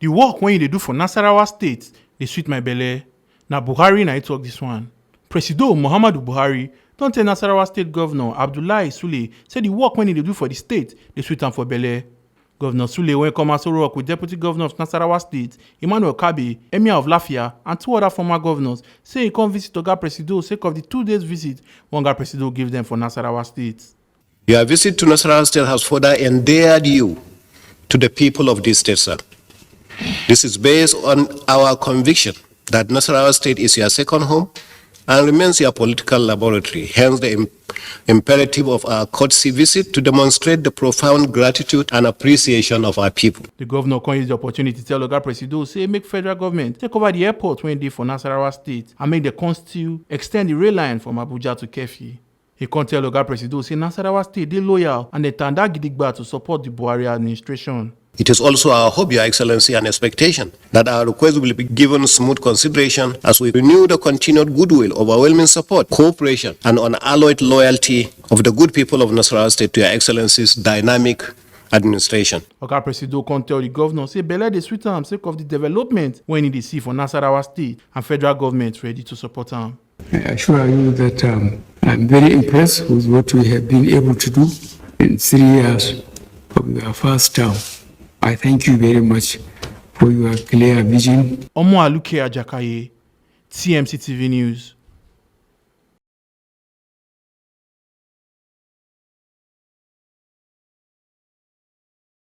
The work when they do for Nasarawa State, they sweet my belly. Now Buhari na talk this one. Presido Muhammadu Buhari don't tell Nasarawa State Governor Abdullahi Sule say the work when they do for the state, they sweet am for belly. Governor Sule when come also work with Deputy Governor of Nasarawa State, Emmanuel Kabe, Emir of Lafia, and 2 other former governors say he come visit Oga Presido sake of the 2 days visit Oga Presido gave them for Nasarawa State. Your visit to Nasarawa State has further endeared you to the people of this state, sir. This is based on our conviction that Nasarawa State is your second home and remains your political laboratory. Hence the imperative of our courtesy visit to demonstrate the profound gratitude and appreciation of our people. The governor can use the opportunity to tell Oga Presido say make federal government take over the airport when they for Nasarawa State and make the constitute extend the rail line from Abuja to Kefi. He can tell Oga Presido say Nasarawa State they loyal and they tanda gidigba to support the Buhari administration. It is also our hope, Your Excellency, and expectation that our request will be given smooth consideration as we renew the continued goodwill, overwhelming support, cooperation, and unalloyed loyalty of the good people of Nasarawa State to Your Excellency's dynamic administration. Oga Presido can tell the governor say belle dey sweet am sake of the development when he dey see for Nasarawa State and federal government ready to support am. I assure you that I'm very impressed with what we have been able to do in 3 years of our first term. I thank you very much for your clear vision. Omo Aluke Ajakaye, TMC TV News.